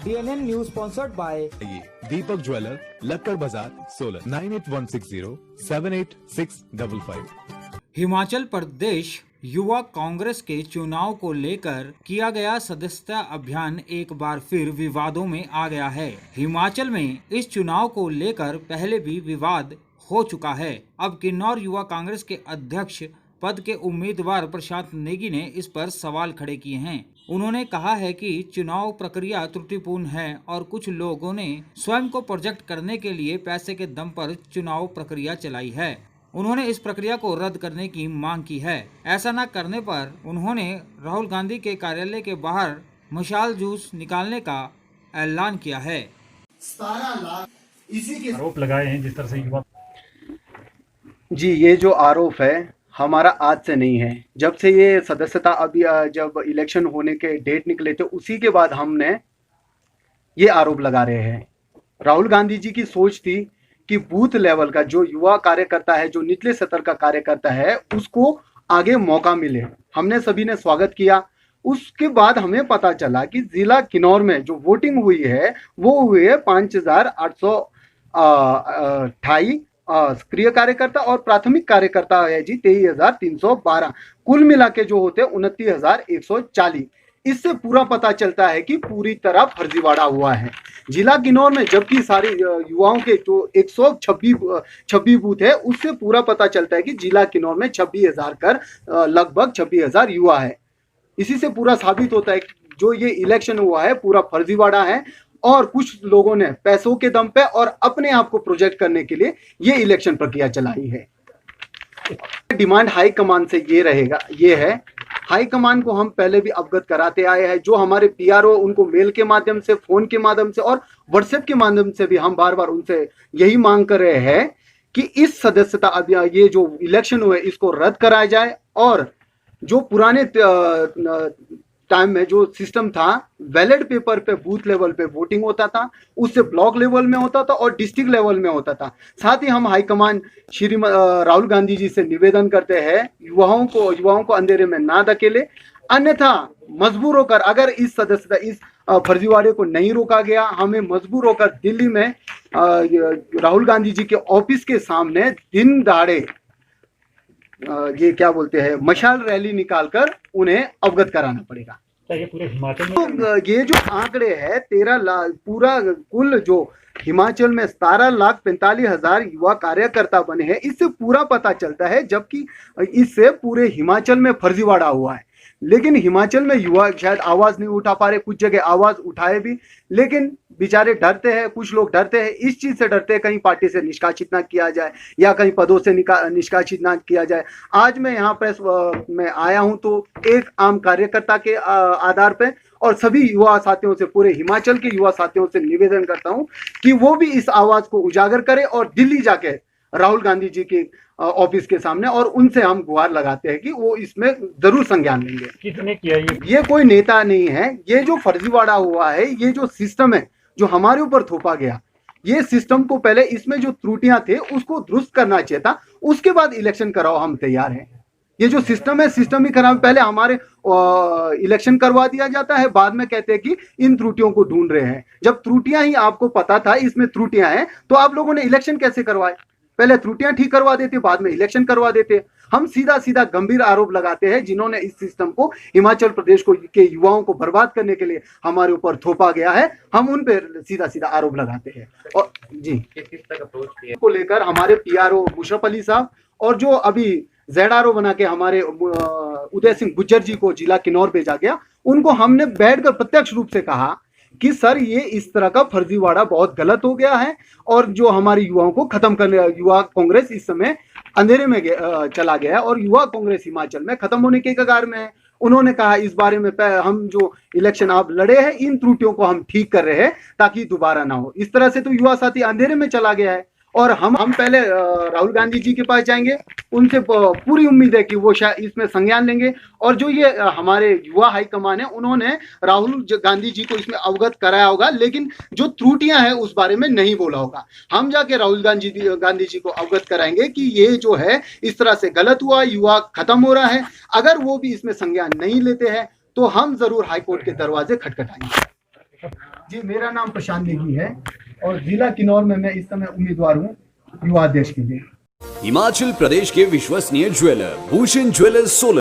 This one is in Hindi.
DNN News sponsored by Deepak jeweller, Lakkad Bazaar, Solan 9816078655। Himachal Pradesh युवा कांग्रेस के चुनाव को लेकर किया गया सदस्यता अभियान एक बार फिर विवादों में आ गया है। हिमाचल में इस चुनाव को लेकर पहले भी विवाद हो चुका है। अब किन्नौर युवा कांग्रेस के अध्यक्ष पद के उम्मीदवार प्रशांत नेगी ने इस पर सवाल खड़े किए हैं। उन्होंने कहा है कि चुनाव प्रक्रिया त्रुटिपूर्ण है और कुछ लोगों ने स्वयं को प्रोजेक्ट करने के लिए पैसे के दम पर चुनाव प्रक्रिया चलाई है। उन्होंने इस प्रक्रिया को रद्द करने की मांग की है। ऐसा न करने पर उन्होंने राहुल गांधी के कार्यालय के बाहर मशाल जूस निकालने का ऐलान किया है। 17 लाख इसी के आरोप लगाए हैं जिस तरह से युवा। जी, ये जो आरोप है हमारा आज से नहीं है। जब से ये सदस्यता अभी जब इलेक्शन होने के डेट निकले थे उसी के बाद हमने ये आरोप लगा रहे हैं। राहुल गांधी जी की सोच थी कि बूथ लेवल का जो युवा कार्यकर्ता है, जो निचले स्तर का कार्यकर्ता है, उसको आगे मौका मिले। हमने सभी ने स्वागत किया। उसके बाद हमें पता चला कि जिला किन्नौर में जो वोटिंग हुई है वो हुई है 5828 सक्रिय कार्यकर्ता और प्राथमिक कार्यकर्ता है जी 23,312। कुल मिला के जो होते 29,140। इससे पूरा पता चलता है कि पूरी तरह फर्जीवाड़ा हुआ है जिला किन्नौर में। जबकि सारे युवाओं के जो 126 बूथ है उससे पूरा पता चलता है कि जिला किन्नौर में 26,000 कर लगभग 26,000 युवा है। इसी से पूरा साबित होता है कि जो ये इलेक्शन हुआ है पूरा फर्जीवाड़ा है और कुछ लोगों ने पैसों के दम पे और अपने आप को प्रोजेक्ट करने के लिए ये इलेक्शन प्रक्रिया चलाई है। डिमांड हाई कमान से ये है। हाई कमान को हम पहले भी अवगत कराते आए हैं। जो हमारे पीआरओ उनको मेल के माध्यम से, फोन के माध्यम से और व्हाट्सएप के माध्यम से भी हम बार बार उनसे यही मांग कर रहे हैं कि इस सदस्यता अभियान, ये जो इलेक्शन हुए इसको रद्द कराया जाए और जो पुराने टाइम में जो सिस्टम था बैलेट पेपर पे बूथ लेवल पे वोटिंग होता था, उससे ब्लॉक लेवल में होता था और डिस्ट्रिक्ट लेवल में होता था। साथ ही हम हाईकमान श्री राहुल गांधी जी से निवेदन करते हैं युवाओं को अंधेरे में ना धकेले, अन्यथा मजबूर होकर अगर इस सदस्यता इस फर्जीवाड़े को नहीं रोका गया, हमें मजबूर होकर दिल्ली में राहुल गांधी जी के ऑफिस के सामने दिन दहाड़े ये क्या बोलते हैं मशाल रैली निकालकर उन्हें अवगत कराना पड़ेगा। ये पूरे हिमाचल में तो ये जो आंकड़े हैं 13 लाख, पूरा कुल जो हिमाचल में 17,45,000 युवा कार्यकर्ता बने हैं, इससे पूरा पता चलता है। जबकि इससे पूरे हिमाचल में फर्जीवाड़ा हुआ है। लेकिन हिमाचल में युवा शायद आवाज नहीं उठा पा रहे, कुछ जगह आवाज उठाए भी, लेकिन बेचारे डरते हैं। कुछ लोग डरते हैं, इस चीज से डरते हैं कहीं पार्टी से निष्कासित ना किया जाए या कहीं पदों से निष्कासित ना किया जाए। आज मैं यहाँ प्रेस में आया हूँ तो एक आम कार्यकर्ता के आधार पे और सभी युवा साथियों से, पूरे हिमाचल के युवा साथियों से निवेदन करता हूँ कि वो भी इस आवाज को उजागर करे और दिल्ली जाके राहुल गांधी जी के ऑफिस के सामने और उनसे हम गुहार लगाते हैं कि वो इसमें जरूर संज्ञान लेंगे। किसने किया ये कोई नेता नहीं है। ये जो फर्जीवाड़ा हुआ है, ये जो सिस्टम है जो हमारे ऊपर थोपा गया, ये सिस्टम को पहले इसमें जो त्रुटियां थे उसको दुरुस्त करना चाहिए था, उसके बाद इलेक्शन कराओ, हम तैयार हैं। ये जो सिस्टम है, सिस्टम ही खराब। पहले हमारे इलेक्शन करवा दिया जाता है, बाद में कहते हैं कि इन त्रुटियों को ढूंढ रहे हैं। जब त्रुटियां ही आपको पता था इसमें त्रुटियां हैं तो आप लोगों ने इलेक्शन कैसे करवाए? पहले त्रुटियां ठीक करवा देते, बाद में इलेक्शन करवा देते। हम सीधा गंभीर आरोप लगाते हैं जिन्होंने इस सिस्टम को हिमाचल प्रदेश के युवाओं को बर्बाद करने के लिए हमारे ऊपर थोपा गया है, हम उन पर सीधा आरोप लगाते हैं। और जी, किस तक अप्रोच को लेकर हमारे पीआरओ मुशर्रफ अली साहब और जो अभी ZRO बना के हमारे उदय सिंह गुज्जर जी को जिला किन्नौर भेजा गया, उनको हमने बैठकर प्रत्यक्ष रूप से कहा कि सर ये इस तरह का फर्जीवाड़ा बहुत गलत हो गया है और जो हमारे युवाओं को खत्म करने, युवा कांग्रेस इस समय अंधेरे में चला गया है और युवा कांग्रेस हिमाचल में खत्म होने के कगार में है। उन्होंने कहा इस बारे में हम जो इलेक्शन आप लड़े हैं इन त्रुटियों को हम ठीक कर रहे हैं ताकि दोबारा ना हो। इस तरह से तो युवा साथी अंधेरे में चला गया है और हम पहले राहुल गांधी जी के पास जाएंगे, उनसे पूरी उम्मीद है कि वो शायद इसमें संज्ञान लेंगे और जो ये हमारे युवा हाईकमान है उन्होंने राहुल गांधी जी को इसमें अवगत कराया होगा, लेकिन जो त्रुटियां हैं उस बारे में नहीं बोला होगा। हम जाके राहुल गांधी जी को अवगत कराएंगे कि ये जो है इस तरह से गलत हुआ, युवा खत्म हो रहा है। अगर वो भी इसमें संज्ञान नहीं लेते हैं तो हम जरूर हाईकोर्ट के दरवाजे खटखटाएंगे। जी, मेरा नाम प्रशांत नेगी है और जिला किन्नौर में मैं इस समय उम्मीदवार हूँ युवा अध्यक्ष के लिए। हिमाचल प्रदेश के विश्वसनीय ज्वेलर भूषण ज्वेलर्स सोलन।